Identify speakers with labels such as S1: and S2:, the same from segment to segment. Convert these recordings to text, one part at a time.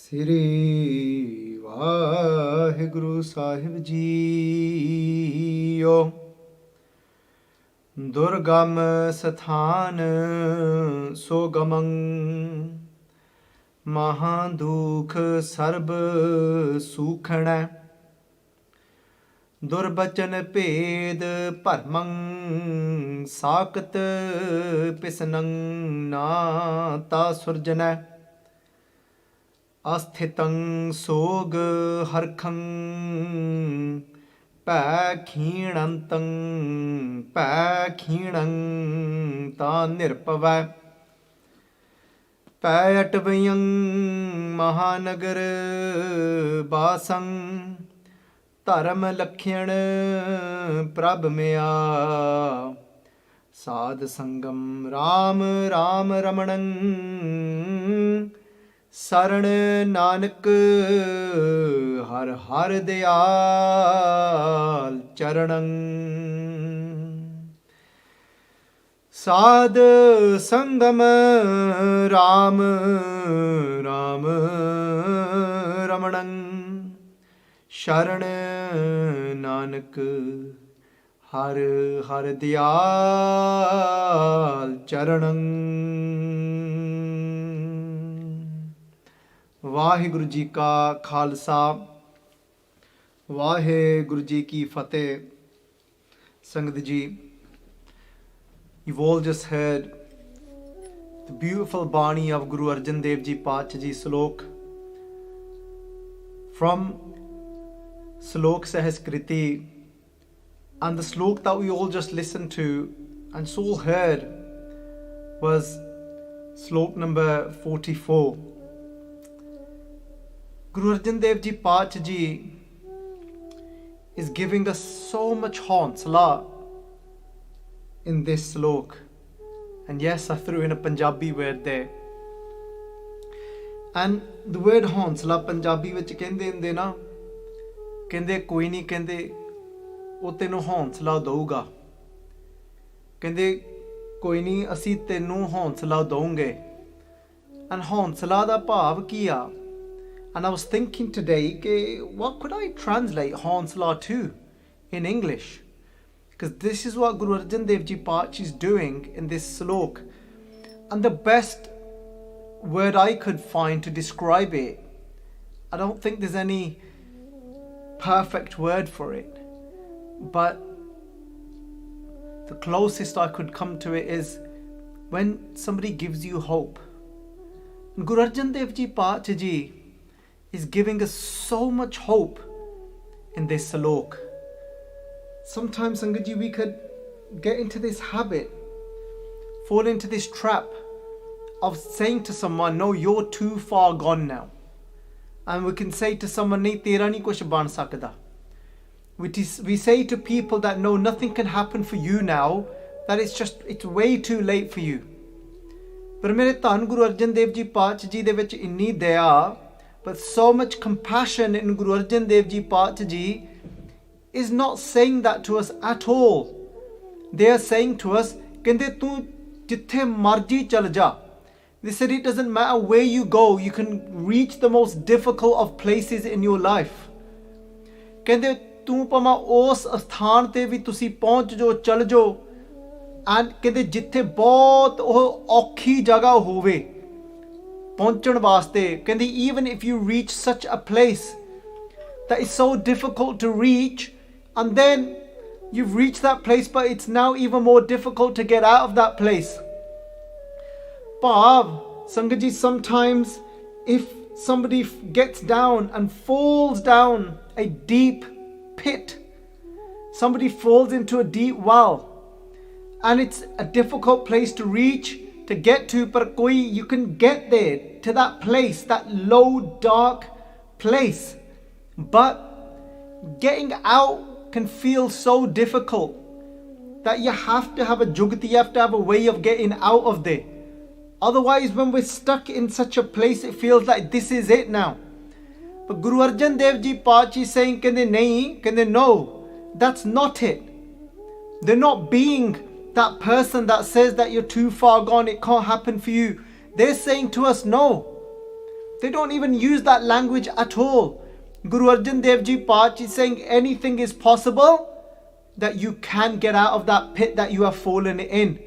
S1: ਸ੍ਰੀ ਵਾਹਿਗੁਰੂ ਸਾਹਿਬ JIO. ਦੁਰਗਮ ਸਥਾਨ ਸੁਗਮੰ ਮਹਾਦੁਖ ਸਰਬ ਸੂਖਣੈ। ਦੁਰਬਚਨ ਭੇਦ ਭਰਮੰ ਸਾਕਤ ਪਿਸਨੰ ਨਾ ਤਾ ਸੁਰਜਨੈ। ਅਸਥਿਤੰ ਸੋਗ ਹਰਖੰ ਭੈ ਖੀਣੰਤੰ ਭੈ ਖੀਣੰ ਤਾ ਨਿਰਭਵੈ। ਭੈ ਅਟਵਯੰ ਮਹਾਨਗਰ ਬਾਸੰ ਧਰਮ ਲਖਿਣ ਪ੍ਰਭ ਮਿਆ। ਸਾਧ ਸੰਗਮ ਰਾਮ ਰਾਮ ਰਮਣੰ ਸਰਣ ਨਾਨਕ ਹਰ ਹਰ ਦਿਆਲ ਚਰਣੰ। ਸਾਧ ਸੰਗਮ ਰਾਮ ਰਾਮ ਰਮਣੰ ਸ਼ਰਣ ਨਾਨਕ ਹਰ ਹਰ ਦਿਆਲ ਚਰਣੰ। ਵਾਹਿਗੁਰੂ ਜੀ ਕਾ ਖਾਲਸਾ ਵਾਹਿਗੁਰੂ ਜੀ ਕੀ ਫਤਿਹ। ਸੰਗਤ ਜੀ, you've all just heard the beautiful Bani of Guru Arjun Dev Ji Pacha Ji Salok from Salok Sehaskriti, and the slok that we all just listened to and so heard was slok number 44. Guru Arjun Dev Ji Pacha Ji is giving us so much haunsla in this slok, and yes, I threw in a Punjabi word there. And the word haunsla Punjabi ਵਿੱਚ ਕਹਿੰਦੇ ਹੁੰਦੇ ਨਾ, ਕਹਿੰਦੇ ਕੋਈ ਨਹੀਂ, ਕਹਿੰਦੇ ਉਹ ਤੈਨੂੰ ਹੌਂਸਲਾ ਦਊਗਾ, ਕਹਿੰਦੇ ਕੋਈ ਨਹੀਂ ਅਸੀਂ ਤੈਨੂੰ ਹੌਂਸਲਾ ਦਊਂਗੇ। and ਹੌਂਸਲਾ ਦਾ ਭਾਵ ਕੀ ਆ? And I was thinking today, what could I translate haunsla to in English? Because this is what Guru Arjan Dev Ji Pacha is doing in this slok. And the best word I could find to describe it, I don't think there's any perfect word for it, but the closest I could come to it is when somebody gives you hope. And Guru Arjan Dev Ji Pacha Ji is giving us so much hope in this salok. Sometimes, Sangat Ji, we could get into this habit, fall into this trap of saying to someone, no, you're too far gone now. And we can say to someone, nahi tera nahi kuch ban sakda. We say to people that no, nothing can happen for you now, that it's way too late for you. But mere Dhan Guru Arjan Dev Ji Pacha Ji de vich inni daya, but so much compassion in Guru Arjan Dev Ji Pacha Ji is not saying that to us at all. They are saying to us, kende tu jithe marji chal ja. They said it doesn't matter where you go, you can reach the most difficult of places in your life. Kende tu pama os asthan te vi tusi pahunch jo, chal jo, and kende jithe bahut aukhi jagah hove ਪਹੁੰਚਣ ਵਾਸਤੇ, ਕਹਿੰਦੀ even if you reach such a place that is so difficult to reach, and then you've reached that place but it's now even more difficult to get out of that place. ਭਾਵ ਸੰਗਤ ਜੀ, sometimes if somebody gets down and falls down a deep pit, somebody falls into a deep well and it's a difficult place to reach, to get to, but koi you can get there to that place, that low dark place, but getting out can feel so difficult that you have to have a jugati, you have to have a way of getting out of there. Otherwise, when we're stuck in such a place, it feels like this is it now. But Guru Arjan Dev Ji Pacha is saying, kende nahi, kende no, that's not it. They're not being that person that says that you're too far gone, it can't happen for you. They're saying to us, no, They don't even use that language at all. Guru Arjun Dev Ji Paach is saying anything is possible, that you can get out of that pit that you have fallen in.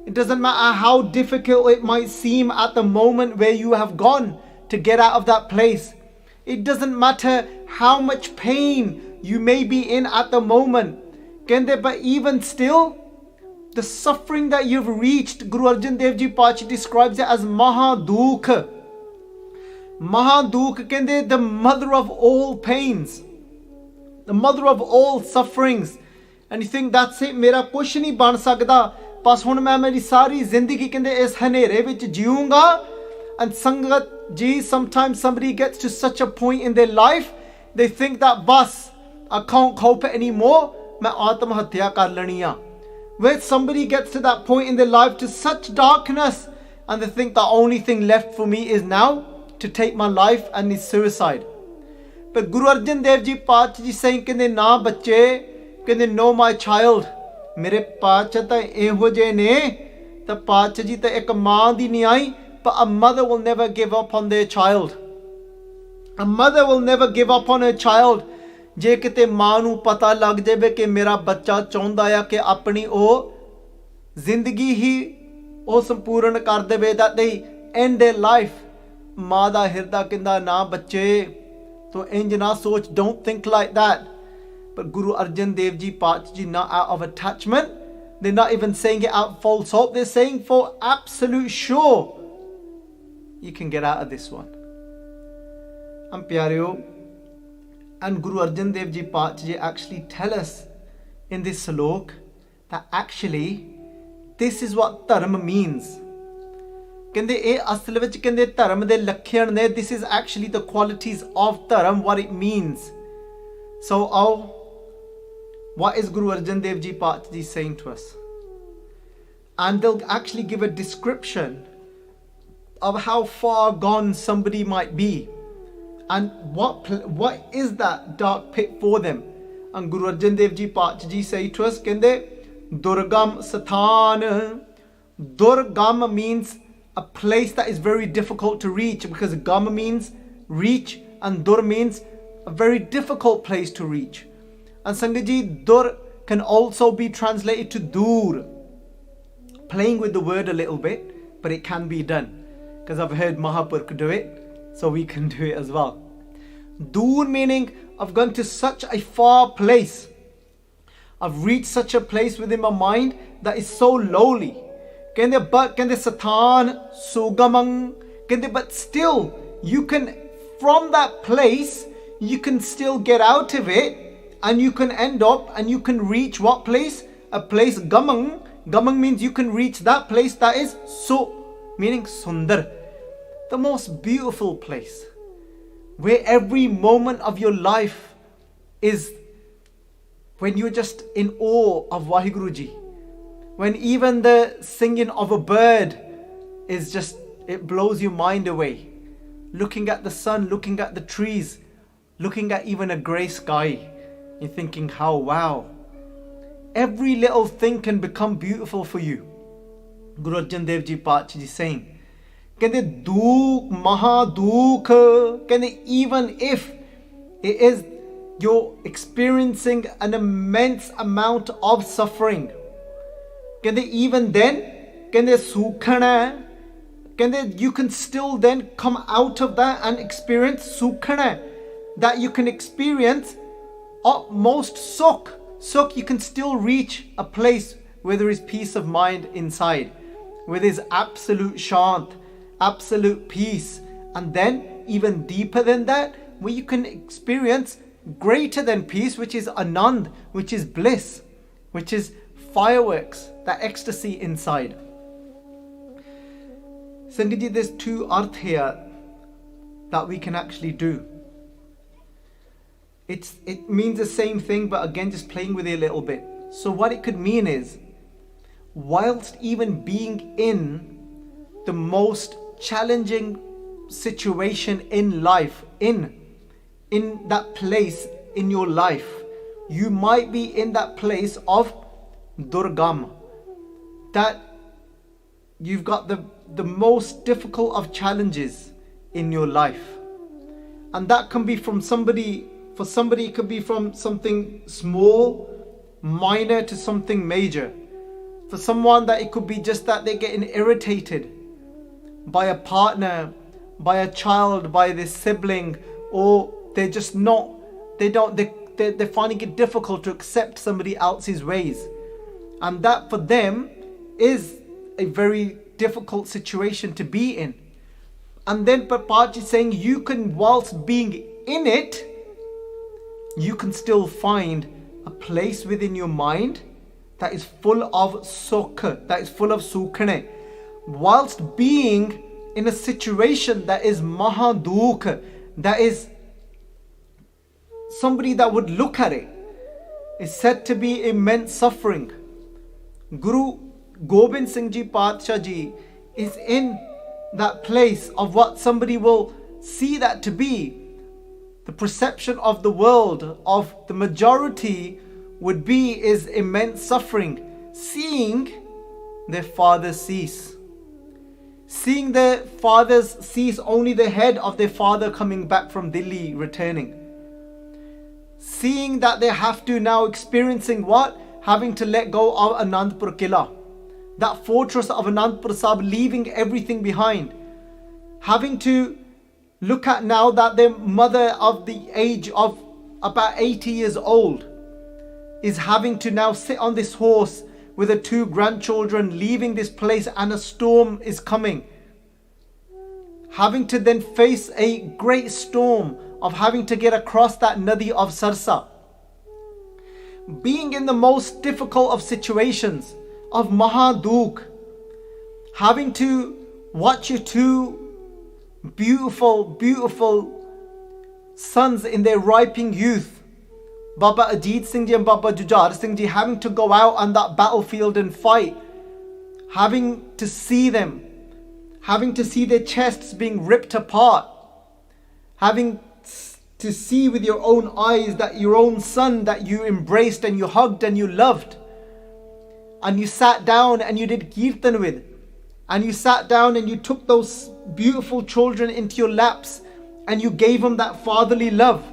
S1: It doesn't matter how difficult it might seem at the moment where you have gone to get out of that place. It doesn't matter how much pain you may be in at the moment. But even still, the suffering that you've reached, Guru Arjan Dev Ji Pachi describes it as Mahadukh. Mahadukh, the mother of all pains, the mother of all sufferings. And you think, that's it, mera kuch nahi ban sakda, bas hun main meri sari zindagi is hanere vich jiunga. And Sangat ji, sometimes somebody gets to such a point in their life, they think that bas, I can't cope anymore, main atam hatya kar lani hai. Where somebody gets to that point in their life, to such darkness, and they think the only thing left for me is now to take my life, and is suicide. But Guru Arjan Dev Ji Paach ji saying, na bacche, no my child, mere paach ta eho je ne, ta paach ji ta ek maa di nahi ai, but a mother will never give up on their child. A mother will never give up on her child. ਜੇ ਕਿਤੇ ਮਾਂ ਨੂੰ ਪਤਾ ਲੱਗ ਜਾਵੇ ਕਿ ਮੇਰਾ ਬੱਚਾ ਚਾਹੁੰਦਾ ਆ ਕਿ ਆਪਣੀ ਉਹ ਜ਼ਿੰਦਗੀ ਹੀ ਉਹ ਸੰਪੂਰਨ ਕਰ ਦੇਵੇ, that they end their life, ਮਾਂ ਦਾ ਹਿਰਦਾ ਕਹਿੰਦਾ ਨਾ ਬੱਚੇ ਤੂੰ ਇੰਜ ਨਾ ਸੋਚ, don't think like that. But Guru Arjan Dev Ji Paach ji, not out of attachment, they're not even saying it out of false hope, they're saying for absolute sure you can get out of this one. And pyareo, and Guru Arjan Dev Ji Paach ji actually tell us in this salok that actually this is what dharma means. Kende eh asal vich kende dharma de lakhyan ne, this is actually the qualities of dharma, what it means. So what is Guru Arjan Dev Ji Paach ji saying to us? And they'll actually give a description of how far gone somebody might be, and what is that dark pit for them. And Guru Arjan Dev Ji Paach ji say to us, kende durgam sathaan. Durgam means a place that is very difficult to reach, because gam means reach and dur means a very difficult place to reach. And Sangat ji, dur can also be translated to dur. Playing with the word a little bit, but it can be done, because I've heard Mahapurkh do it, so we can do it as well. Dur meaning I've gone to such a far place, I've reached such a place within my mind that is so lowly. But sathaan, sugaman, but still you can, from that place you can still get out of it, and you can end up and you can reach what place? A place gamang. Gamang means you can reach that place that is so, meaning sundar, the most beautiful place, where every moment of your life is when you're just in awe of Vaheguru Ji. When even the singing of a bird is just, it blows your mind away. Looking at the sun, looking at the trees, looking at even a grey sky, you're thinking how wow. Every little thing can become beautiful for you. Guru Arjan Dev Ji Paach ji saying, kende dukh, maha dukh, kende even if it is you're experiencing an immense amount of suffering, kende even then, kende sukhana, kende you can still then come out of that and experience sukhana, that you can experience utmost sukh. Sukh, you can still reach a place where there is peace of mind inside, where there's absolute shant, absolute peace. And then even deeper than that, where you can experience greater than peace, which is anand, which is bliss, which is fireworks, that ecstasy inside. Sangat ji, there's two arth here that we can actually do. It means the same thing, but again just playing with it a little bit. So what it could mean is, whilst even being in the most challenging situation in life, in that place in your life, you might be in that place of durgam, that you've got the most difficult of challenges in your life. And that can be from somebody, for somebody it could be from something small, minor, to something major. For someone that it could be just that they're getting irritated by a partner, by a child, by their sibling, or they're just not, they're finding it difficult to accept somebody else's ways. And that for them is a very difficult situation to be in. And then Papaji is saying you can, whilst being in it, you can still find a place within your mind that is full of sukh, that is full of sukhne. Whilst being in a situation that is mahadukh, that is somebody that would look at it, is said to be immense suffering. Guru Gobind Singh Ji Patsha Ji is in that place of what somebody will see that to be. The perception of the world, of the majority, would be is immense suffering. Seeing their fathers cease. Seeing their fathers cease, only the head of their father coming back from Delhi returning. Seeing that they have to now experiencing what? Having to let go of Anandpur Kila. That fortress of Anandpur Sahib, leaving everything behind. Having to look at now that their mother of the age of about 80 years old is having to now sit on this horse with her 2 grandchildren, leaving this place, and a storm is coming. Having to then face a great storm of having to get across that Nadi of Sarsa. Being in the most difficult of situations of Mahaduk. Having to watch your 2 beautiful sons in their ripening youth, Baba Ajit Singh Ji and Baba Jujhar Singh Ji, having to go out on that battlefield and fight. Having to see them. Having to see their chests being ripped apart. Having to see with your own eyes that your own son that you embraced and you hugged and you loved, and you sat down and you did kirtan with, and you sat down and you took those beautiful children into your laps and you gave them that fatherly love.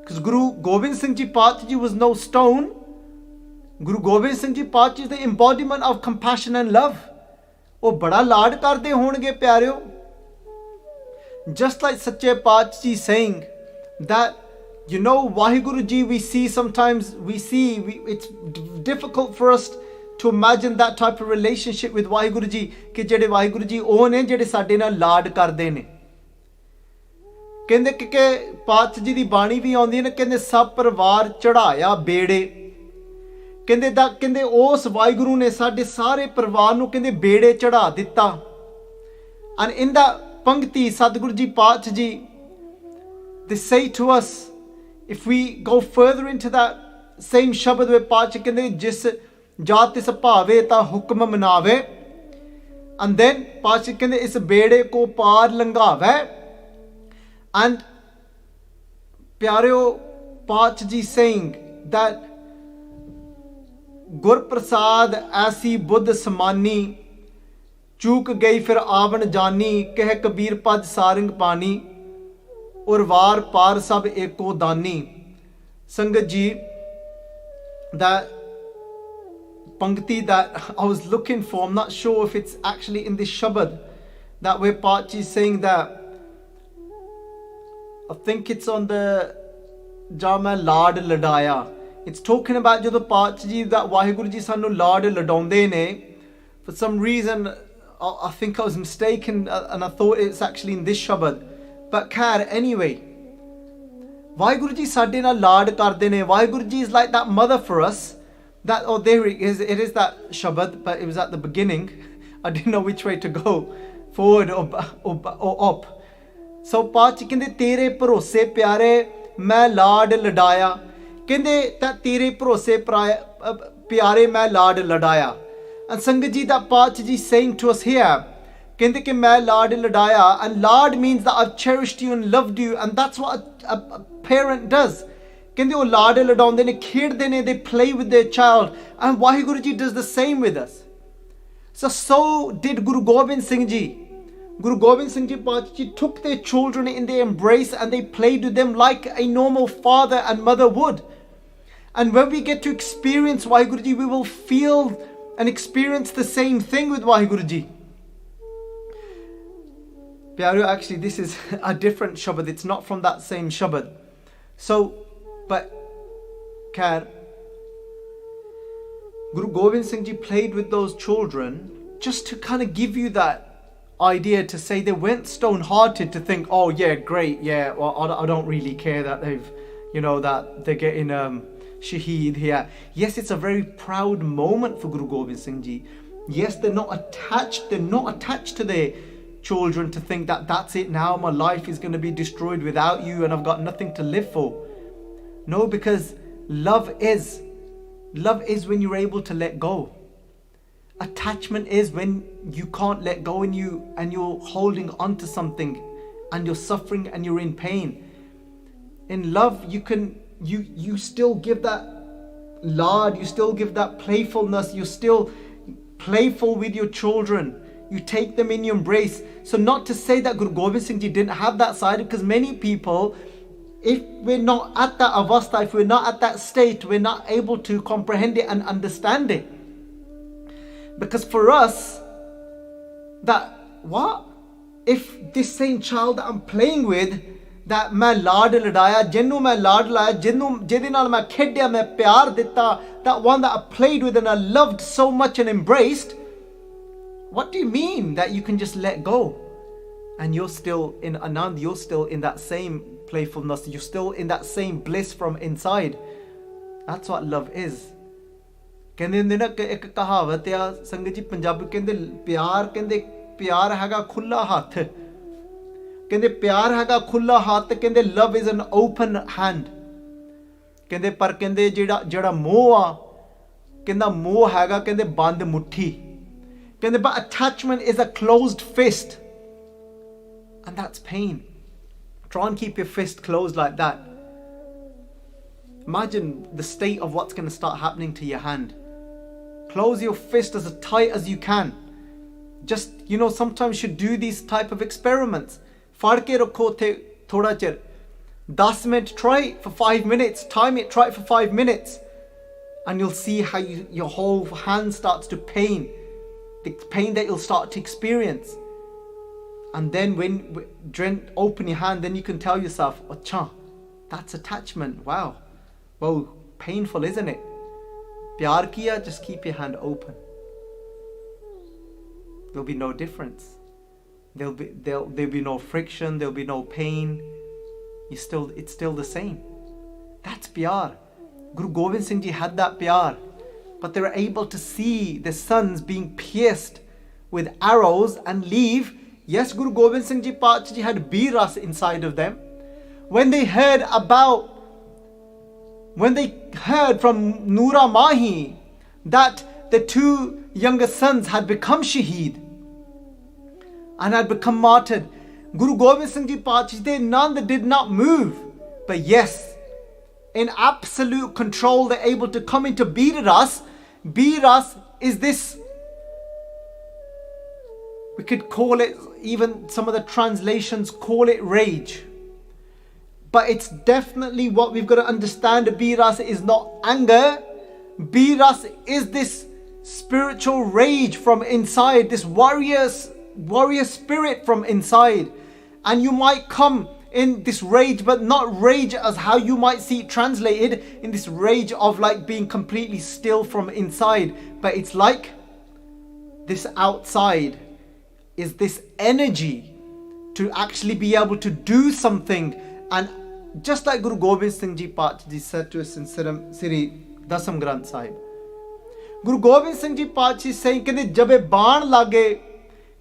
S1: Because Guru Gobind Singh Ji Patsha Ji was no stone. Guru Gobind Singh Ji Patsha Ji is the embodiment of compassion and love. Oh, bada laad karde honge pyareo. Just like Sache Patsha Ji saying that, you know, Vaheguru Ji, we see sometimes, it's difficult for us to imagine that type of relationship with Vaheguru Ji, कि जेड़े Vaheguru Ji ਉਹ ਨੇ ਜਿਹੜੇ ਸਾਡੇ ਨਾਲ ਲਾਡ ਕਰਦੇ ਨੇ. ਕਹਿੰਦੇ ਕਿ ਪਾਤਸ਼ ਜੀ ਦੀ ਬਾਣੀ ਵੀ ਆਉਂਦੀ ਹੈ ਨਾ, ਕਹਿੰਦੇ ਸਭ ਪਰਿਵਾਰ ਚੜਾਇਆ ਬੇੜੇ. ਕਹਿੰਦੇ ਉਸ ਵਾਹਿਗੁਰੂ ਨੇ ਸਾਡੇ ਸਾਰੇ ਪਰਿਵਾਰ ਨੂੰ ਕਹਿੰਦੇ ਬੇੜੇ ਚੜਾ ਦਿੱਤਾ. And in that Pankti, Sadhguru Ji Patsha Ji, they say to us, if we go further into that same Shabad where Patsha ਕਹਿੰਦੇ ਜਿਸ ਜਾਤ ਤਿਸ ਭਾਵੇ ਤਾਂ ਹੁਕਮ ਮਨਾਵੇ, and then Patsha ਕਹਿੰਦੇ ਇਸ ਬੇੜੇ ਕੋ ਪਾਰ ਲੰਘਾਵੇ. And Pyareo Patsha Ji saying that Gur Prasad ऐसी बुद्ध समानी चूक गई फिर आवन जानी, कह कबीर पद सारंग पानी और वार पार सब एको दानी. Sangat Ji, that Pankti that I was looking for, I'm not sure if it's actually in this Shabad, that where Patsha is saying that, I think it's on the Jama Lad Ladaya. It's talking about jadon Patsha Ji that Vaheguru Ji sanu Lad Ladaunde ne. For some reason, I think I was mistaken and I thought it's actually in this Shabad. But khair, anyway, Vaheguru Ji sade na laad karde ne. Vaheguru Ji is like that mother for us. That, oh, there it is that Shabad, but it was at the beginning. I didn't know which way to go, forward or up. So Patsha ਕਹਿੰਦੇ ਤੇਰੇ ਭਰੋਸੇ ਪਿਆਰੇ ਮੈਂ ਲਾਡ ਲਡਾਇਆ. ਕਹਿੰਦੇ ਤਾਂ ਤੇਰੇ ਭਰੋਸੇ ਪਿਆਰੇ ਮੈਂ ਲਾਡ ਲਡਾਇਆ. And Sangat Ji, that Patsha Ji saying to us here, ਕਹਿੰਦੇ ਕਿ ਮੈਂ ਲਾਡ ਲਡਾਇਆ, and laad means that I've cherished you and loved you, and that's what a parent does. ਕਹਿੰਦੇ ਉਹ ਲਾਡ ਲਡਾਉਂਦੇ ਨੇ, ਖੇਡਦੇ ਨੇ, they play with their child, and Vaheguru Ji does the same with us. So did Guru Gobind Singh Ji. Guru Gobind Singh Ji Pachaji took their children in their embrace and they played with them like a normal father and mother would. And when we get to experience Vaheguru Ji, we will feel and experience the same thing with Vaheguru Ji. Pyareo, actually this is a different Shabad, it's not from that same Shabad. So, but Khair, Guru Gobind Singh Ji played with those children just to kind of give you that idea, to say they weren't stone-hearted to think, oh yeah, great, yeah, well, I don't really care that they've, that they're getting shaheed here. Yes, it's a very proud moment for Guru Gobind Singh Ji. Yes, they're not attached to their children to think that that's it now, my life is going to be destroyed without you and I've got nothing to live for. No, because love is when you're able to let go. Attachment is when you can't let go and you're holding on to something and you're suffering and you're in pain. In love, you still give that lard, you still give that playfulness, you're still playful with your children. You take them in your embrace. So not to say that Guru Gobind Singh Ji didn't have that side, because many people, if we're not at that avastha, if we're not at that state, we're not able to comprehend it and understand it. Because for us, that what? If this same child that I'm playing with, that मैं लाड लड़ाया, जिन्नू मैं लाड लाया, जिहदे नाल मैं खेडिया, मैं प्यार दिता, that one that I played with and I loved so much and embraced, what do you mean that you can just let go? And you're still in Anand, you're still in that same playfulness, you're still in that same bliss from inside. That's what love is. ਕਹਿੰਦੇ ਹੁੰਦੇ ਨਾ ਕਿ ਇੱਕ ਕਹਾਵਤ ਆ ਸੰਗਤ ਜੀ ਪੰਜਾਬੀ, ਕਹਿੰਦੇ ਪਿਆਰ ਹੈਗਾ ਖੁੱਲਾ ਹੱਥ, ਕਹਿੰਦੇ ਪਿਆਰ ਹੈਗਾ ਖੁੱਲਾ ਹੱਥ, ਕਹਿੰਦੇ love is an open hand, ਕਹਿੰਦੇ ਪਰ ਕਹਿੰਦੇ ਜਿਹੜਾ ਮੋਹ ਆ, ਕਹਿੰਦਾ ਮੋਹ ਹੈਗਾ ਕਹਿੰਦੇ ਬੰਦ ਮੁੱਠੀ, ਕਹਿੰਦੇ but attachment is a closed fist, and that's pain. Try and keep your fist closed like that. Imagine the state of what's going to start happening to your hand. Close your fist as tight as you can. Just, sometimes you should do these type of experiments. Fad ke rakho the thoda chir. 10 minutes, try it for 5 minutes. Time it, try it for 5 minutes. And you'll see how your whole hand starts to pain. The pain that you'll start to experience. And then when open your hand, then you can tell yourself, acha, that's attachment. Wow. Whoa, painful, isn't it? Pyar kiya, just keep your hand open. There'll be no difference. There'll be no friction, there'll be no pain. It's still the same. That's pyar. Guru Gobind Singh Ji had that pyar. But they were able to see the sons being pierced with arrows and leave. Yes, Guru Gobind Singh Ji Pachaji had biras inside of them. When they heard from Noora Mahi that the two younger sons had become shaheed and had become martyred, Guru Gobind Singh Ji Pachaji, none did not move. But yes, in absolute control, they're able to come into Biras. Biras is this, we could call it, even some of the translations call it rage. But it's definitely what we've got to understand. Biras is not anger. Biras is this spiritual rage from inside, this warrior spirit from inside. And you might come in this rage, but not rage as how you might see it translated, in this rage of like being completely still from inside. But it's like this outside is this energy to actually be able to do something. And just like Guru Gobind Singh Ji Pachaji said to us in Sri Dasam Granth Sahib, Guru Gobind Singh Ji Pachaji is saying, kende jabe baan lage,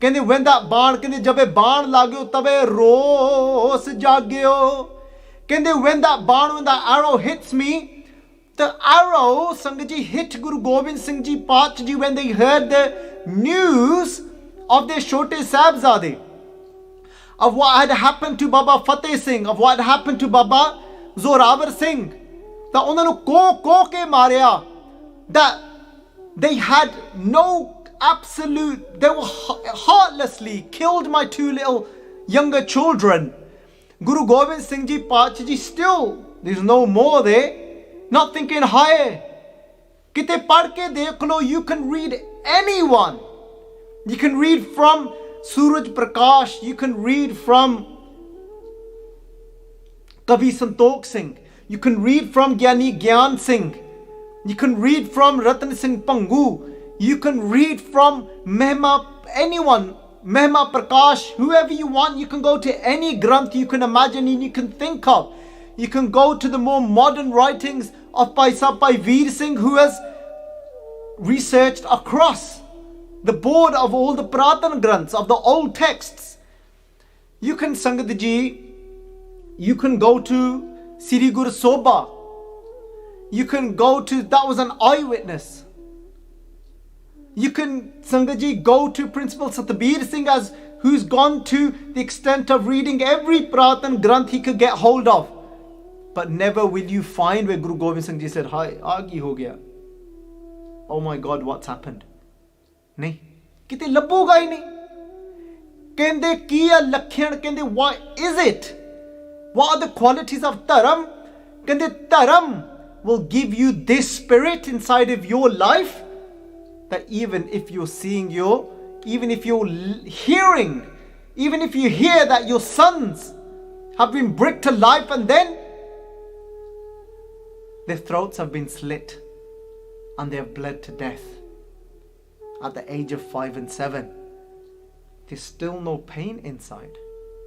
S1: kende when that baan, kende jabe baan lagyo tabe ros jagyo, kende when that arrow hits me, the arrow Sangaji hit Guru Gobind Singh Ji Pachaji when they heard the news of their Chote Sahibzade, of what had happened to Baba Fateh Singh, of what had happened to Baba Zorawar Singh, that ਉਹਨਾਂ ਨੂੰ ਕੋ ਕੇ ਮਾਰਿਆ, that they had no they were heartlessly killed my 2 little younger children. Guru Gobind Singh Ji Paatshah Ji still, there's no more there, not thinking higher. Kite pad ke dekh lo, you can read anyone. You can read from Suraj Prakash, you can read from Kavi Santokh Singh, you can read from Gyani Gyan Singh, you can read from Ratan Singh Pangu, you can read from Mehma, anyone, Mehma Prakash, whoever you want. You can go to any Granth you can imagine and you can think of. You can go to the more modern writings of Bhai Veer Singh, who has researched across the board of all the Puratan Granths, of the old texts. You can, Sangat Ji, you can go to Sri Guru Sobha. You can go to, that was an eyewitness. You can, Sangat Ji, go to Principal Satbir Singh, who's gone to the extent of reading every Puratan Granth he could get hold of. But never will you find where Guru Gobind Singh Ji said, "Hi, aagi ho gaya. Oh my God, what's happened?" नहीं, किते लभूगा ही नहीं. कहंदे की है लक्षण, कहंदे what is it? What are the qualities of dharam? कहंदे dharam will give you this spirit inside of your life, that even if you're seeing even if you're hearing, even if you hear that your sons have been bricked to life and then their throats have been slit and they have bled to death at the age of 5 and 7, there's still no pain inside.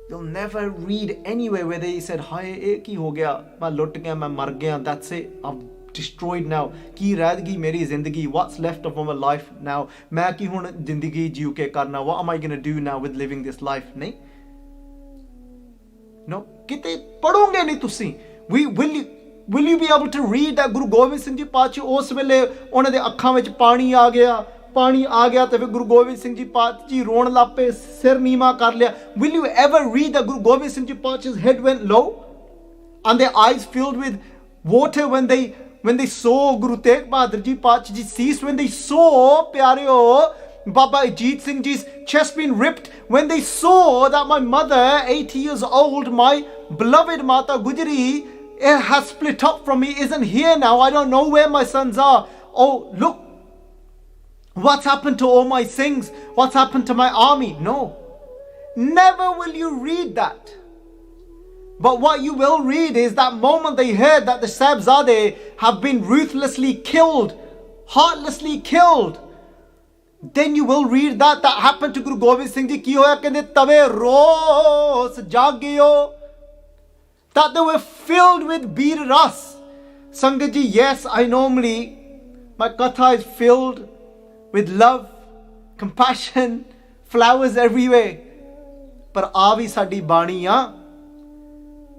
S1: You'll never read anywhere where they said, "Hi, ek hi ho gaya, main lut gaya, main mar gaya, that's it, I'm destroyed now. Ki rahdgi meri zindagi, what's left of my life now? Main ki hun zindagi jiu ke karna, what am I going to do now with living this life?" Nahi. No, kite padhonge nahi tusi. Will you be able to read that Guru Gobind Singh Ji Paatshah us vele ਉਹਨਾਂ ਦੇ ਅੱਖਾਂ ਵਿੱਚ ਪਾਣੀ ਆ ਗਿਆ ਤੇ ਫਿਰ Guru Gobind Singh Ji Paatshah ji ਰੋਣ ਲੱਪੇ, ਸਿਰ ਨੀਵਾ ਕਰ ਲਿਆ? Will you ever read that Guru Gobind Singh Ji Paatshah's head went low and their eyes filled with water when they saw Guru Tegh Bahadur Ji Paatshah Ji cease, when they saw pyareo Baba Ajit Singh Ji's chest being ripped, when they saw that my mother, 80 years old, my beloved Mata Gujari, it has split up from me, isn't here now, I don't know where my sons are. Oh, look, what's happened to all my Singhs? What's happened to my army? No, never will you read that. But what you will read is that moment they heard that the Sahibzade have been ruthlessly killed, heartlessly killed, then you will read that happened to Guru Gobind Singh Ji. Ki hoya kehde tawe ros jagyo, that they were filled with Bir Ras. Sangat Ji, yes, my katha is filled with love, compassion, flowers everywhere. But aavi sadi bani ya.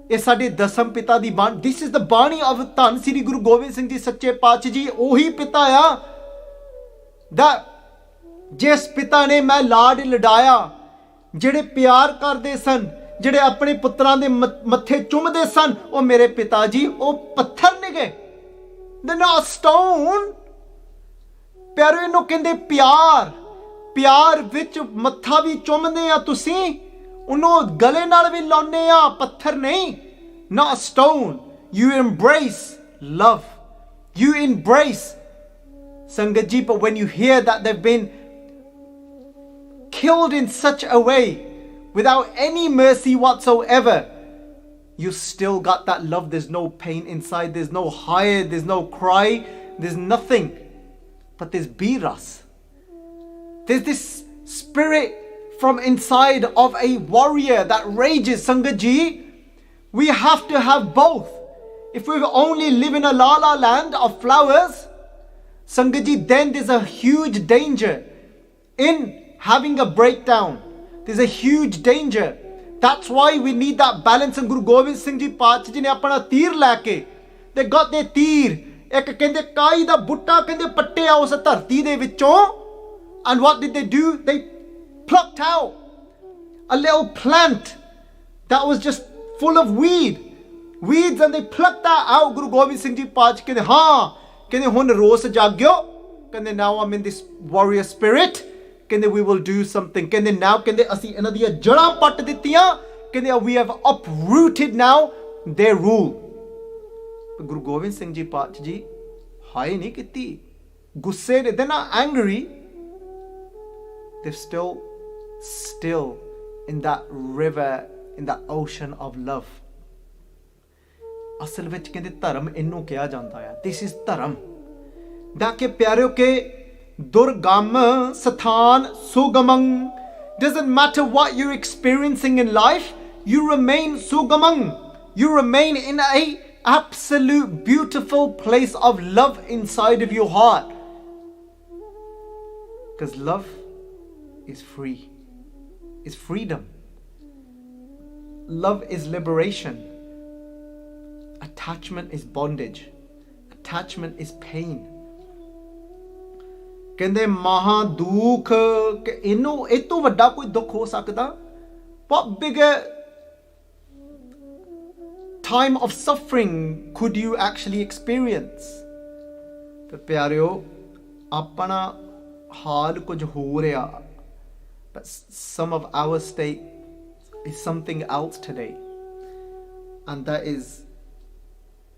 S1: ਇਹ ਸਾਡੇ ਦਸਮ ਪਿਤਾ ਦੀ ਬਾਣੀ. This is the ਬਾਣੀ of ਧੰਨ ਸ੍ਰੀ ਗੁਰੂ ਗੋਬਿੰਦ ਸਿੰਘ ਜੀ ਸੱਚੇ ਪਾਤਸ਼ਾਹ ਜੀ. ਉਹੀ ਪਿਤਾ ਆ ਦਾ ਜਿਸ ਪਿਤਾ ਨੇ ਮੈਂ ਲਾਡ ਲਡਾਇਆ, ਜਿਹੜੇ ਪਿਆਰ ਕਰਦੇ ਸਨ, ਜਿਹੜੇ ਆਪਣੇ ਪੁੱਤਰਾਂ ਦੇ ਮੱਥੇ ਚੁੰਮਦੇ ਸਨ, ਉਹ ਮੇਰੇ ਪਿਤਾ ਜੀ ਉਹ ਪੱਥਰ ਨਿਗੇ. They're not stone. ਪਿਆਰੋ ਇਹਨੂੰ ਕਹਿੰਦੇ ਪਿਆਰ. ਪਿਆਰ ਵਿੱਚ ਮੱਥਾ ਵੀ ਚੁੰਮਦੇ ਆ ਤੁਸੀਂ, ਉਹਨੂੰ ਗਲੇ ਨਾਲ ਵੀ ਲਾਉਨੇ ਆ, ਪੱਥਰ ਨਹੀਂ. Not a stone. You embrace love. You embrace Sangat Ji. But when you hear that they've been killed in such a way without any mercy whatsoever, you still got that love. There's no pain inside, there's no higher, there's no cry, there's nothing, but there's biras. There's this spirit from inside of a warrior that rages. Sangat Ji, we have to have both. If we only live in a la land of flowers, Sangat Ji, then there's a huge danger in having a breakdown. There's a huge danger. That's why we need that balance. And Guru Gobind Singh Ji Paatshah Ji ne apna teer leke, they got their teer. Ek kende kai da butta kende pattiya us dharti de vichon. And what did they do? They plucked out a little plant that was just full of weeds, and they plucked that out. Guru Gobind Singh Ji Paatshah kende haan, kende hun ros jagyo, ਕਹਿੰਦੇ now I'm in this warrior spirit, ਕਹਿੰਦੇ we will do something, ਕਹਿੰਦੇ now ਕਹਿੰਦੇ ਅਸੀਂ ਇਹਨਾਂ ਦੀਆਂ ਜੜਾਂ ਪੱਟ ਦਿੱਤੀਆਂ, ਕਹਿੰਦੇ we have uprooted now their rule. Guru Gobind Singh ji ਪਾਤਸ਼ਾਹ ਜੀ ਹਾਏ ਨਹੀਂ ਕੀਤੀ, ਗੁੱਸੇ ਨੇ, they're not angry, they're still in that river, in that ocean of love. ਅਸਲ ਵਿੱਚ ਕਹਿੰਦੇ ਧਰਮ ਇਹਨੂੰ ਕਿਹਾ ਜਾਂਦਾ ਹੈ, this is ਧਰਮ ਦਾ ਕਿ ਪਿਆਰਿਓ ਕਿ durgam sathaan sugaman, doesn't matter what you're experiencing in life, you remain sugaman, you remain in a absolute beautiful place of love inside of your heart, because love is free, is freedom, love is liberation, attachment is bondage, attachment is pain. ਕਹਿੰਦੇ ਮਹਾ ਦੁੱਖ ਕਿ ਇਹਨੂੰ ਇਹ ਤੋਂ ਵੱਡਾ ਕੋਈ ਦੁੱਖ ਹੋ ਸਕਦਾ? What bigger time of suffering could you actually experience? ਪਰ ਪਿਆਰਿਓ ਆਪਣਾ ਹਾਲ ਕੁਝ ਹੋ ਰਿਹਾ, but some of our state is something else today, and that is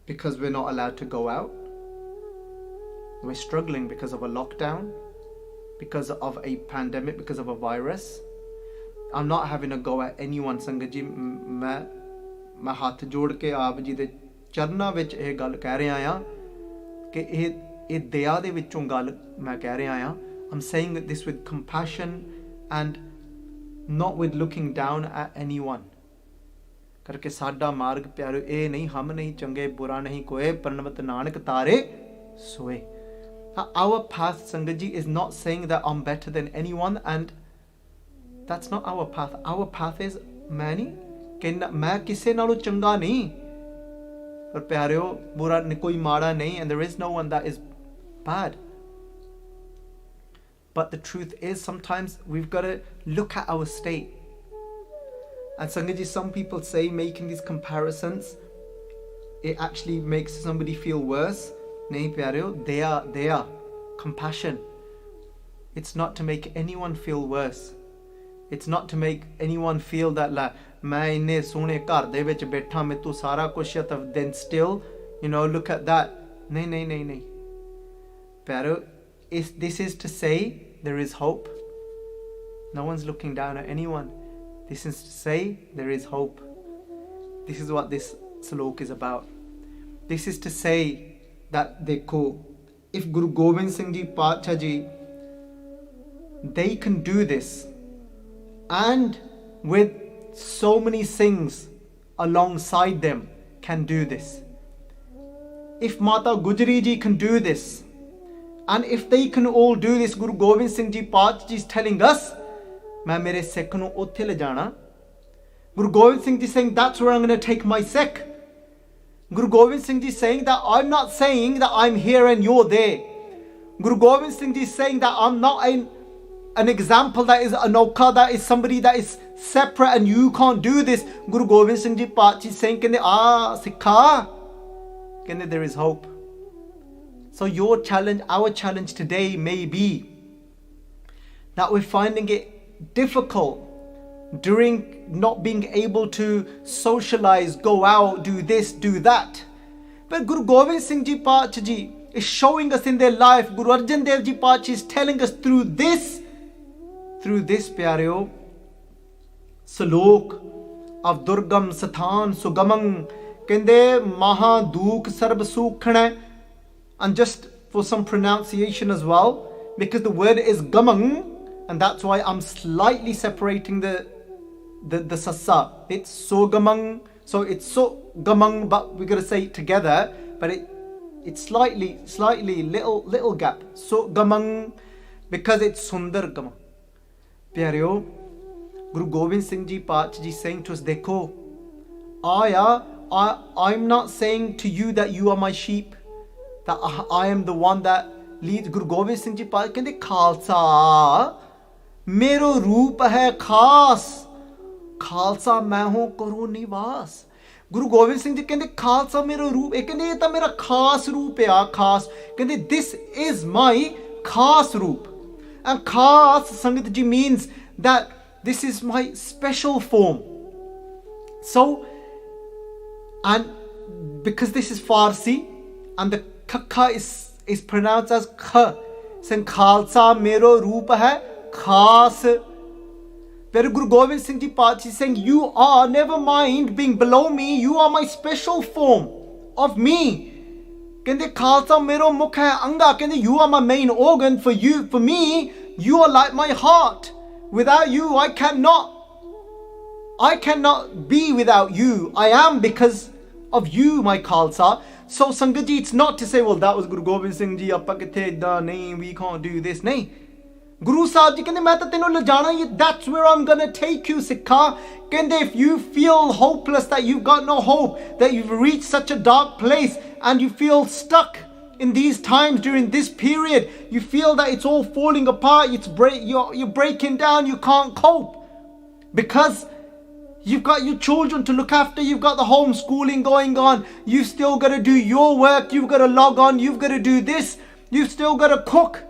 S1: because we're not allowed to go out. We're struggling because of a lockdown, because of a pandemic, because of a virus. I'm not having a go at anyone, ਸੰਗਤ ਜੀ, ਮੈਂ ਹੱਥ ਜੋੜ ਕੇ ਆਪ ਜੀ ਦੇ ਚਰਨਾਂ ਵਿੱਚ ਇਹ ਗੱਲ ਕਹਿ ਰਿਹਾ ਆ ਕਿ ਇਹ ਦਇਆ ਦੇ ਵਿੱਚੋਂ ਗੱਲ ਮੈਂ ਕਹਿ ਰਿਹਾ ਆ. I'm saying this with compassion and not with looking down at anyone. करके साडा मार्ग प्यारो ए नहीं, हम नहीं चंगे बुरा नहीं कोई, प्रणवत नानक तारे सोए. Our path, Sangat ji, is not saying that I'm better than anyone, and that's not our path. Our path is मैं किसे नालों चंगा नहीं, पर प्यारो बुरा कोई माड़ा नहीं, and there is no one that is bad. But the truth is sometimes we've got to look at our state. And Sangat ji, some people say making these comparisons, it actually makes somebody feel worse. Nahi pyareo, they are compassion. It's not to make anyone feel worse. It's not to make anyone feel that la main inne sone ghar de vich baitha metu sara kuch hai, then still look at that. Nahi pyareo, this is to say there is hope. No one's looking down at anyone. This is to say there is hope. This is what this salok is about. This is to say that dekho, if Guru Gobind Singh Ji Paatshah Ji, they can do this, and with so many Singhs alongside them can do this. If Mata Gujari Ji can do this, and if they can all do this, Guru Gobind Singh Ji Paatshah Ji is telling us, मैं मेरे सिख नूं उत्थे ले जाना. Guru Gobind Singh Ji saying that's where I'm going to take my Sikh. Guru Gobind Singh Ji saying that I'm not saying that I'm here and you're there. Guru Gobind Singh Ji saying that I'm not an example that is anokha, that is somebody that is separate and you can't do this. Guru Gobind Singh Ji Paatshah saying kende sikha, kende there is hope. So your challenge, our challenge today may be that we're finding it difficult during not being able to socialize, go out, do this, do that. But Guru Gobind Singh Ji Paatshah Ji is showing us in their life. Guru Arjun Dev Ji Paatshah is telling us through this pyareo salok of durgam sathaan sugaman, kende maha duk sarb sukhna. And just for some pronunciation as well, because the word is gamang, and that's why I'm slightly separating the sasa. It's sugamang, so it's so gamang, but we're gonna say it together, but it's slightly little gap. So gamang, because it's sundar gamang. Pyareo, Guru Gobind Singh Ji Paatshah Ji saying to us, dekho, I'm not saying to you that you are my sheep, that I am the one that leads. Guru Gobind Singh Ji Paatshah kende khalsa मेरो रूप है खास, खालसा मैं हूं करो निवास. गुरु गोबिंद सिंह जी कहते खालसा मेरा रूप, कहते ये तो मेरा खास रूप है, खास कहते this is my khas roop. And khas, Sangat ji, means that this is my special form. So, and because this is Farsi and the kakha is pronounced as kha, saying Khalsa mero roop hai khas. Where Guru Gobind Singh Ji Pachi is saying, you are, never mind being below me, you are my special form of me. Kende Khalsa mero mukh hai anga, kende you are my main organ. For you, for me, you are like my heart. Without you, I cannot be without you. I am because of you, my Khalsa. So Sangat Ji, it's not to say, well, that was Guru Gobind Singh Ji, we can't do this. Nahin. Guru Sahib Ji kende main ta tenu le jana, that's where I'm gonna take you, Sikha. Kende, if you feel hopeless, that you've got no hope, that you've reached such a dark place and you feel stuck in these times during this period, you feel that it's all falling apart, you're breaking down, you can't cope because you've got your children to look after, you've got the homeschooling going on, you've still got to do your work, you've got to log on, you've got to do this, you've still got to cook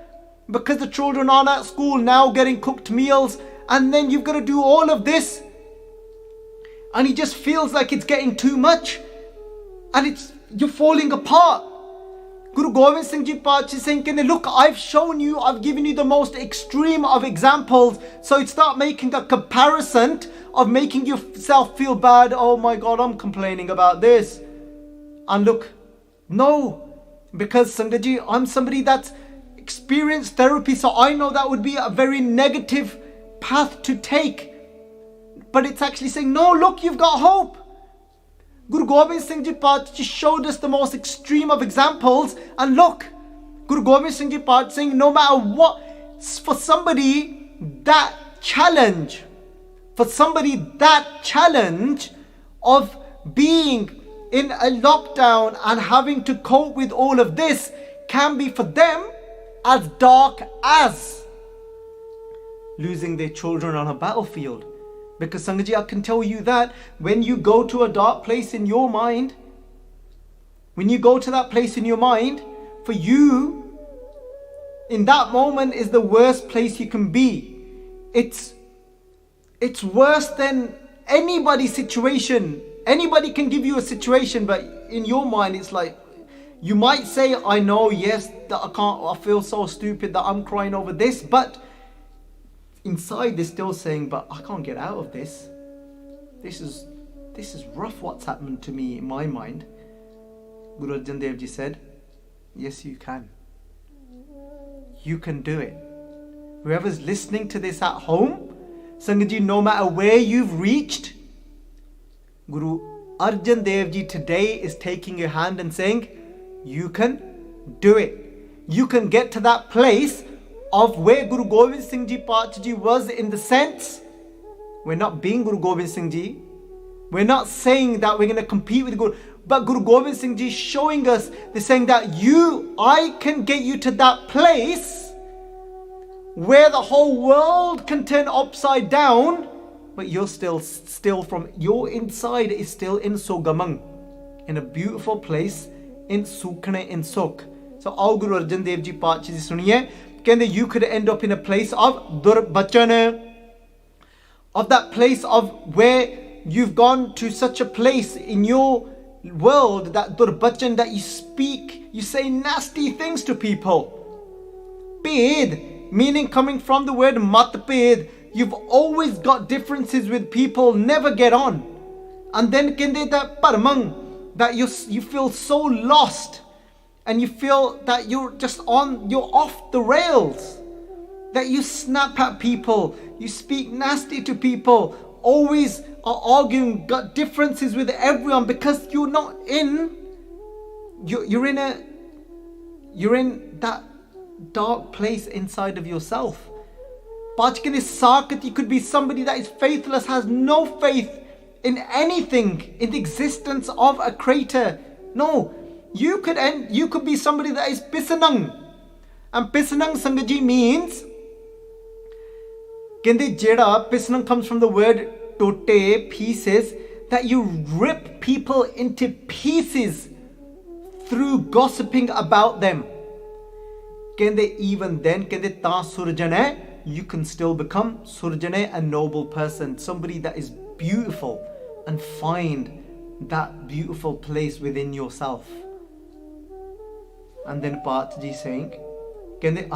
S1: because the children aren't at school now getting cooked meals, and then you've got to do all of this, and he just feels like it's getting too much and you're falling apart. Guru Gobind Singh Ji Pachi is saying, look, I've shown you, I've given you the most extreme of examples, so it's not making a comparison of making yourself feel bad. Oh my God, I'm complaining about this. And look, no, because Sangat Ji, I'm somebody that's experienced therapy, so I know that would be a very negative path to take. But it's actually saying, no, look, you've got hope. Guru Gobind Singh Ji Pachi showed us the most extreme of examples, and look, Guru Gobind Singh Ji Pachi saying, no matter what, for somebody that challenge of being in a lockdown and having to cope with all of this can be for them as dark as losing their children on a battlefield. Because Sangat Ji, I can tell you that when you go to a dark place in your mind, when you go to that place in your mind, for you, in that moment is the worst place you can be. It's worse than anybody's situation. Anybody can give you a situation, but in your mind it's like, you might say, I know, yes, that I feel so stupid that I'm crying over this, but inside they're still saying, but I can't get out of this. This is rough what's happened to me in my mind. Guru Arjun Dev Ji said, yes, you can. You can do it. Whoever's listening to this at home, Sangat Ji, no matter where you've reached, Guru Arjun Dev Ji today is taking your hand and saying, you can do it. You can get to that place of where Guru Gobind Singh Ji Pachi Ji was, in the sense, we're not being Guru Gobind Singh Ji. We're not saying that we're going to compete with Guru, but Guru Gobind Singh Ji is showing us, they're saying that I can get you to that place where the whole world can turn upside down, but you're still from your inside is still in sugaman, in a beautiful place, in sukhne, in sukh. So aao Guru Arjan Dev Ji Pachi Ji suniye, kende you could end up in a place of durbachan, of that place of where you've gone to such a place in your world, that durbachan, that you say nasty things to people. Ped, meaning coming from the word matped, you've always got differences with people, never get on. And then kende that parmang, that you feel so lost, and you feel that you're off the rails, that you snap at people, you speak nasty to people, always are arguing, got differences with everyone, because you're in that dark place inside of yourself. Pachkin is sakat, you could be somebody that is faithless, has no faith in anything, in the existence of a creator. No, you could be somebody that is pisanang. And pisanang, Sangat Ji, means kende jeda, pisanang comes from the word tote, pieces, that you rip people into pieces through gossiping about them. Kende even then, kende ta surjane, you can still become surjane, a noble person, somebody that is beautiful, and find that beautiful place within yourself. And then Paat Ji saying, kende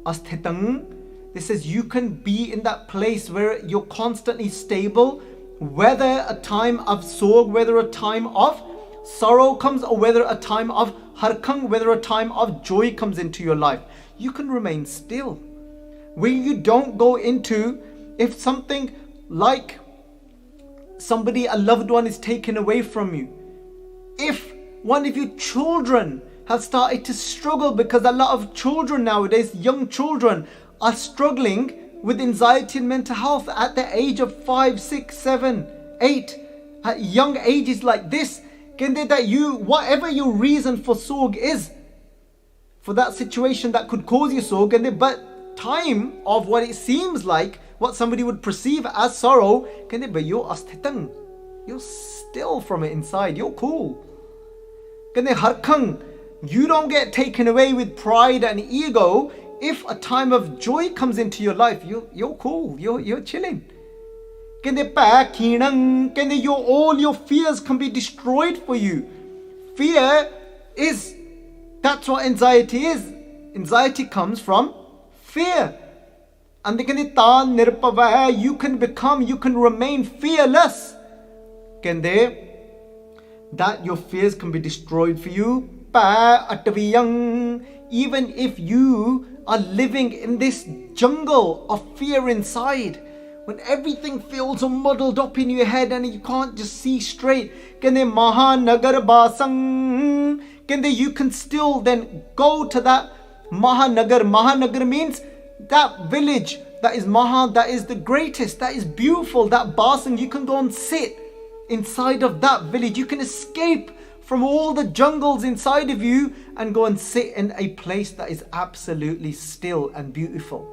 S1: asthitang, this says you can be in that place where you're constantly stable, whether a time of sog, whether a time of sorrow comes, or whether a time of harkang, whether a time of joy comes into your life. You can remain still. Where you don't go into, if something like somebody, a loved one is taken away from you, if one of your children has started to struggle, because a lot of children nowadays, young children, are struggling with anxiety and mental health at the age of 5, 6, 7, 8, at young ages like this. That you, whatever your reason for sog is, for that situation that could cause you sog, but time of what it seems like, what somebody would perceive as sorrow, but you're asthitang, you're still from it inside, you're cool. Harkang, you don't get taken away with pride and ego. If a time of joy comes into your life, you're cool, you're chilling. All your fears can be destroyed for you. Fear is, that's what anxiety is. Anxiety comes from fear. And you can remain fearless. That your fears can be destroyed for you. Even if you are living in this jungle of fear inside, when everything feels muddled up in your head and you can't just see straight, you can still then go to that Mahanagar. Mahanagar means that village that is that is the greatest, that is beautiful, that Basang. You can go and sit inside of that village. You can escape from all the jungles inside of you and go and sit in a place that is absolutely still and beautiful.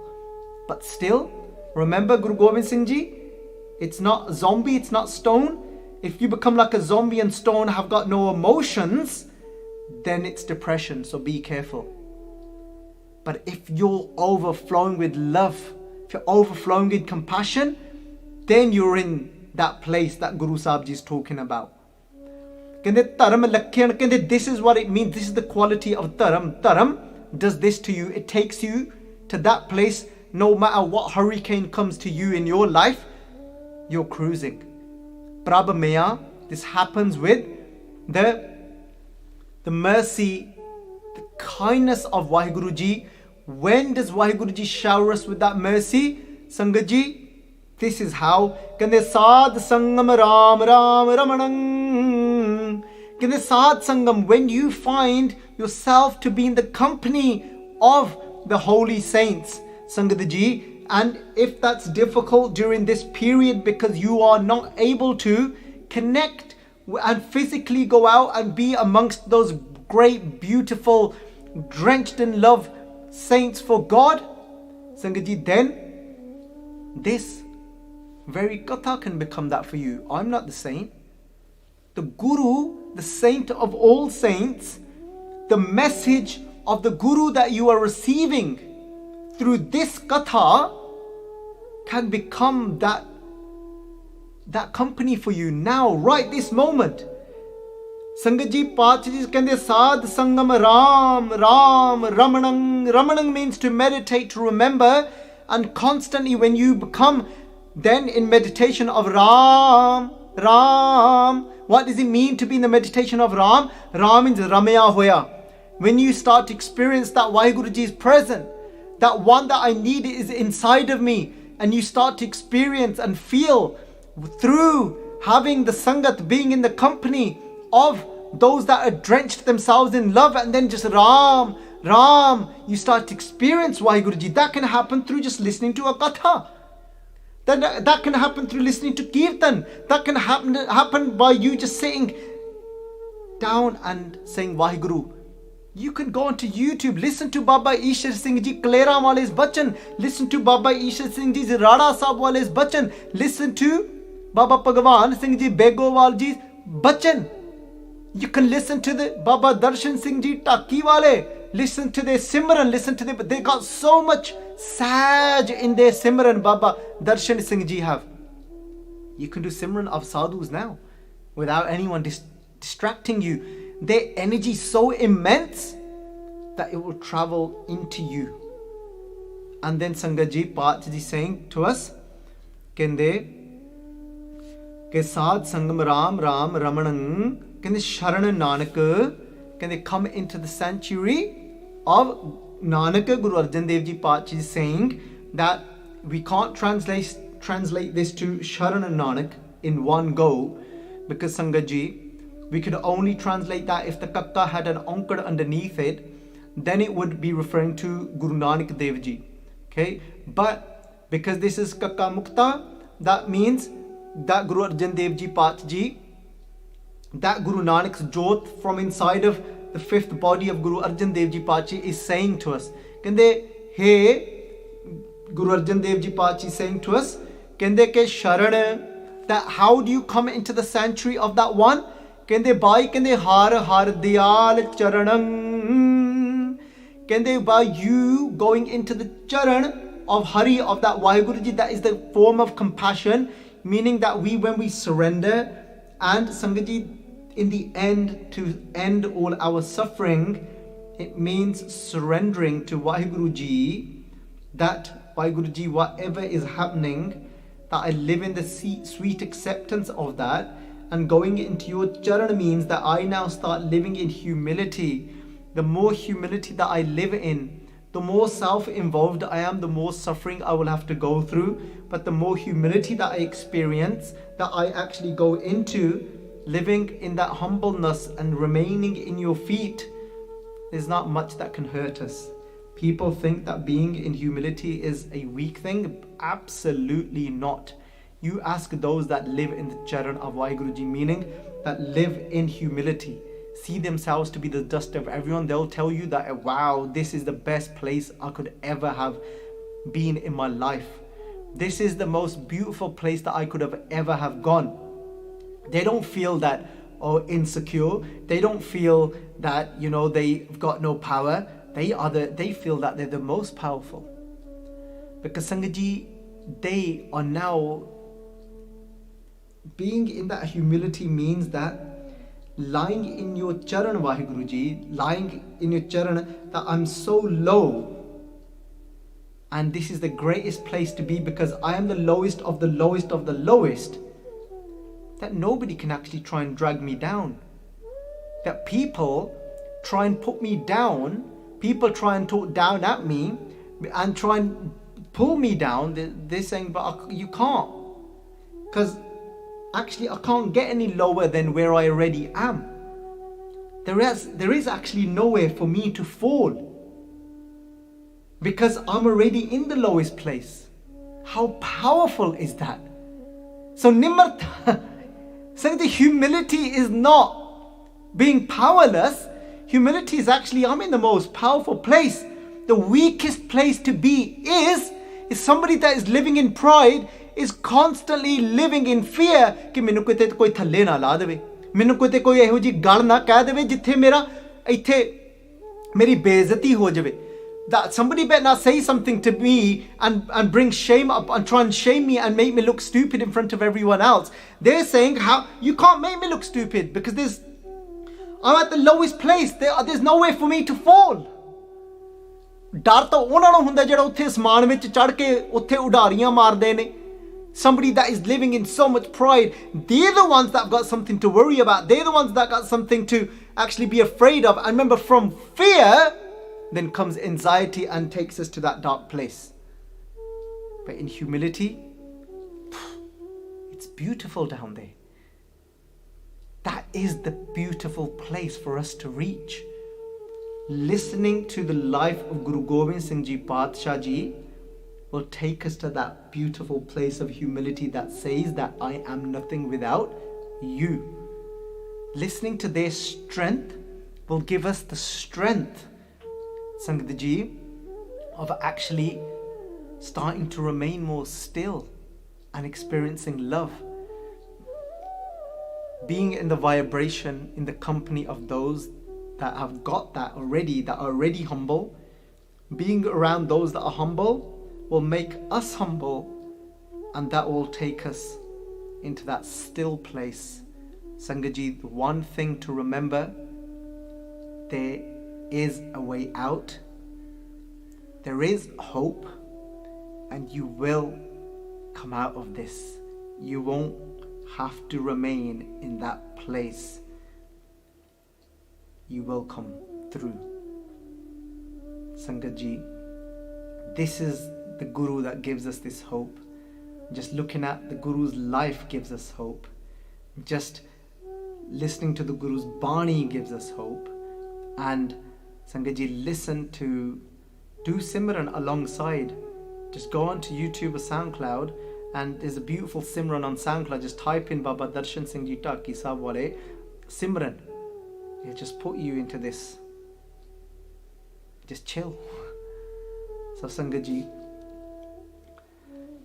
S1: But still, remember Guru Gobind Singh Ji, it's not zombie, it's not stone. If you become like a zombie and stone, have got no emotions, then it's depression, so be careful. But if you're overflowing with love, if you're overflowing with compassion, then you're in that place that Guru Sahib Ji is talking about. This is what it means. This is the quality of Dharam. Dharam does this to you. It takes you to that place. No matter what hurricane comes to you in your life, you're cruising. Prabha Maya, this happens with the mercy, the kindness of Vaheguru Ji. When does Vaheguru Ji shower us with that mercy? Sangat Ji, this is how. Kande Sad Sangam Ram Ram Ramanang. Kande Sad Sangam, when you find yourself to be in the company of the holy saints, Sangat Ji, and if that's difficult during this period because you are not able to connect and physically go out and be amongst those great, beautiful, drenched in love saints for God, Sangat Ji, then this very katha can become that for you. I'm not the saint. The Guru, the saint of all saints, the message of the Guru that you are receiving through this katha can become that company for you now, right this moment. Sangat Ji, Paat Ji kande Sad Sangam Ram Ram Ramanang. Ramanang means to meditate, to remember, and constantly when you become then in meditation of Ram, Ram. What does it mean to be in the meditation of Ram? Ram means Ramaya Hoya. When you start to experience that Vaheguru Ji is present, that one that I need is inside of me, and you start to experience and feel through having the Sangat, being in the company of those that are drenched themselves in love, and then just Ram, Ram, you start to experience Vaheguru Ji. That can happen through just listening to a katha. That can happen through listening to Kirtan. That can happen by you just sitting down and saying Vaheguru. You can go onto YouTube, listen to Baba Ishar Singh Ji Kalera Wale's Bachan, listen to Baba Ishar Singh Ji's Rada Sahib Wale's Bachan, listen to Baba Bhagwan Singh Ji Begowal Ji's Bachan. You can listen to the Baba Darshan Singh Ji Taki Wale, listen to their Simran, but they got so much Saj in their Simran, Baba Darshan Singh Ji have. You can do Simran of sadhus now without anyone distracting you. Their energy is so immense that it will travel into you. And then Sangat Ji, Paat Ji saying to us, Kende ke Sad Sangam Ram Ram Ramanang, Kende Sharan Nanak, Kende come into the sanctuary of Nanak. Guru Arjun Dev Ji Paat Ji is saying that we can't translate this to Sharan and Nanak in one go, because Sangat Ji, we could only translate that if the kakka had an ankar underneath it, then it would be referring to Guru Nanak Dev Ji. Okay, but because this is kakka mukta, that means that Guru Arjan Dev Ji Paat Ji, that Guru Nanak's jot from inside of the fifth body of Guru Arjan Dev Ji Paat Ji is saying to us, Kende, hey, Guru Arjan Dev Ji Paat Ji saying to us, Kende ke Sharan, that how do you come into the sanctuary of that one? Kende by Kende har har diyal charanang. Kende by you going into the charan of Hari, of that Vaheguru Ji, that is the form of compassion, meaning that when we surrender, and Sangat Ji, in the end, to end all our suffering, it means surrendering to Vaheguru Ji, that Vaheguru Ji, whatever is happening, that I live in the sweet acceptance of that, and going into your charan means that I now start living in humility. The more humility that I live in, the more self-involved I am, the more suffering I will have to go through. But the more humility that I experience, that I actually go into, living in that humbleness and remaining in your feet, there's not much that can hurt us. People think that being in humility is a weak thing. Absolutely not. You ask those that live in the charan of Vaheguru Ji, meaning that live in humility, see themselves to be the dust of everyone, they'll tell you that, wow, this is the best place I could ever have been in my life. This is the most beautiful place that I could have ever have gone. They don't feel that, insecure. They don't feel that, they've got no power. They feel that they're the most powerful. Because Sangat Ji, they are now being in that humility means that lying in your charan, Vaheguru Ji, lying in your charan, that I'm so low, and this is the greatest place to be, because I am the lowest of the lowest of the lowest, that nobody can actually try and drag me down. That people try and put me down, people try and talk down at me and try and pull me down. They're saying, but you can't, because actually I can't get any lower than where I already am. There is actually nowhere for me to fall, because I'm already in the lowest place. How powerful is that? So Nimartha, so the humility is not being powerless. Humility is actually, I'm in the most powerful place. The weakest place to be is somebody that is living in pride, is constantly living in fear कि मैनू किते कोई थल्ले ना ला देवे, मैनू किते कोई एहो जी गल ना कह देवे जिथे मेरा इत्थे मेरी बेइज्जती हो जावे. That somebody better not say something to me and bring shame up and try and shame me and make me look stupid in front of everyone else. They're saying, how you can't make me look stupid, because I'm at the lowest place. There's nowhere for me to fall. डर तो ਉਹਨਾਂ ਨੂੰ ਹੁੰਦਾ ਜਿਹੜਾ ਉੱਥੇ ਅਸਮਾਨ ਵਿੱਚ ਚੜ ਕੇ ਉੱਥੇ ਉਡਾਰੀਆਂ ਮਾਰਦੇ ਨੇ. Somebody that is living in so much pride, they're the ones that have got something to worry about. They're the ones that got something to actually be afraid of. And remember, from fear then comes anxiety and takes us to that dark place. But in humility, it's beautiful down there. That is the beautiful place for us to reach. Listening to the life of Guru Gobind Singh Ji Padshah Ji will take us to that beautiful place of humility that says that I am nothing without you. Listening to their strength will give us the strength, Sangat Ji, of actually starting to remain more still and experiencing love. Being in the vibration, in the company of those that have got that already, that are already humble. Being around those that are humble will make us humble, and that will take us into that still place. Sangat Ji, the one thing to remember, there is a way out. There is hope, and you will come out of this. You won't have to remain in that place. You will come through. Sangat Ji, this is the Guru that gives us this hope. Just looking at the Guru's life gives us hope. Just listening to the Guru's Bani gives us hope. And Sangat Ji, listen to, do Simran alongside. Just go onto YouTube or SoundCloud, and there's a beautiful Simran on SoundCloud. Just type in Baba Darshan Singh Ji Taki Sahab Wale Simran. It'll just put you into this. Just chill. So Sangat Ji,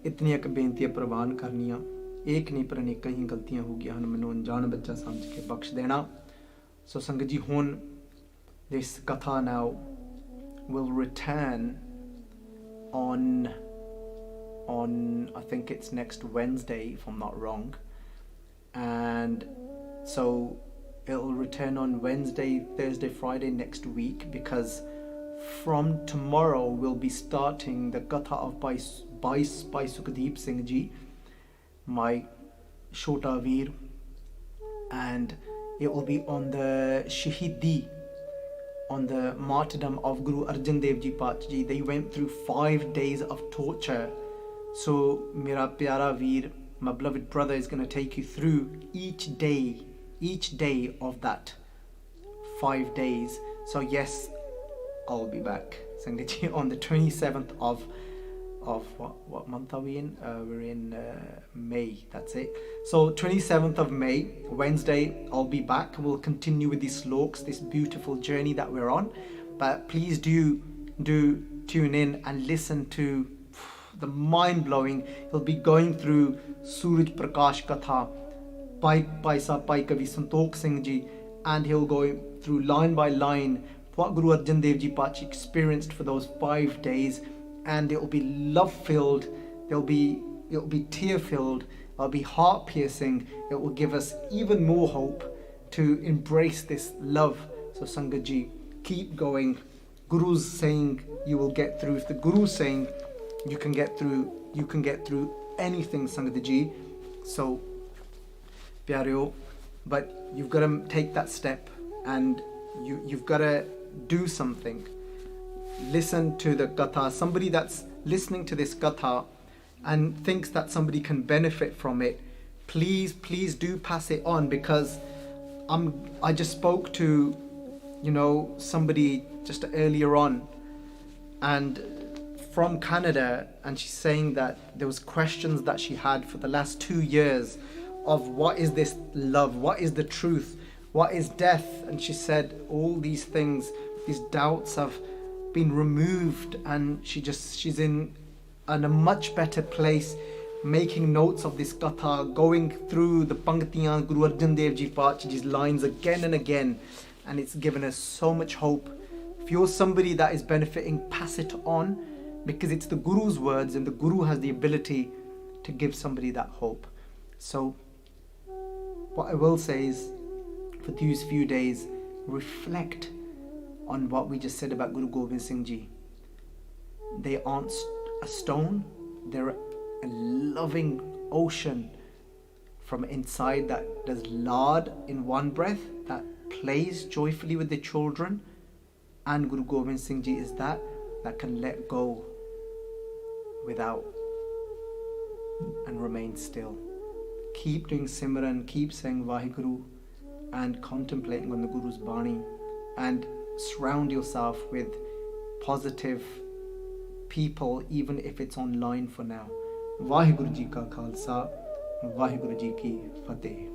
S1: इतनी एक बेनती प्रवान करनिया, एक नहीं पर अनेक ही गलतियां हो गया, मैनू अनजान बच्चा समझ के बख्श देना. So Sangat Ji, hon this katha now will return on I think it's next Wednesday if I'm not wrong, and so it'll return on Wednesday, Thursday, Friday next week, because from tomorrow we'll be starting the katha of Bhai Sukhdeep Singh Ji, my Shota Veer, and it will be on the Shahidi, on the martyrdom of Guru Arjun Dev Ji Ji. They went through 5 days of torture. So Mera Pyara Veer, my beloved brother, is going to take you through each day of that 5 days. So yes, I'll be back, Sangat Ji, on the 27th of what month are we in? We're in May, that's it. So 27th of May, Wednesday, I'll be back. We'll continue with these sloks, this beautiful journey that we're on. But please do tune in and listen to the mind-blowing. He'll be going through Suraj Prakash Katha, Bhai Kavi Salok Singh Ji, and he'll go through line by line what Guru Arjan Dev Ji Pachi experienced for those 5 days. And it will be love-filled, it'll be tear-filled, it'll be heart-piercing. It will give us even more hope to embrace this love. So Sangat Ji, keep going. Guru's saying you will get through. If the Guru's saying you can get through anything, Sangat Ji. So Pyareo, but you've got to take that step, and you've got to do something. Listen to the katha. Somebody that's listening to this katha and thinks that somebody can benefit from it, please do pass it on, because I just spoke to somebody just earlier on, and from Canada, and she's saying that there was questions that she had for the last 2 years of what is this love, what is the truth, what is death, and she said all these things, these doubts have been removed, and she's in a much better place, making notes of this katha, going through the Pangtiyan Guru Arjan Dev Ji Pachi's lines again and again, and it's given us so much hope. If you're somebody that is benefiting, pass it on, because it's the Guru's words, and the Guru has the ability to give somebody that hope. So what I will say is, for these few days, reflect on what we just said about Guru Gobind Singh Ji. They aren't a stone, they're a loving ocean from inside that does lard in one breath, that plays joyfully with the children. And Guru Gobind Singh Ji is that can let go without and remain still. Keep doing Simran, keep saying Vaheguru, and contemplating on the Guru's Bani, and surround yourself with positive people, even if it's online for now. Vaheguru Ji Ka Khalsa, Vaheguru Ji Ki Fateh.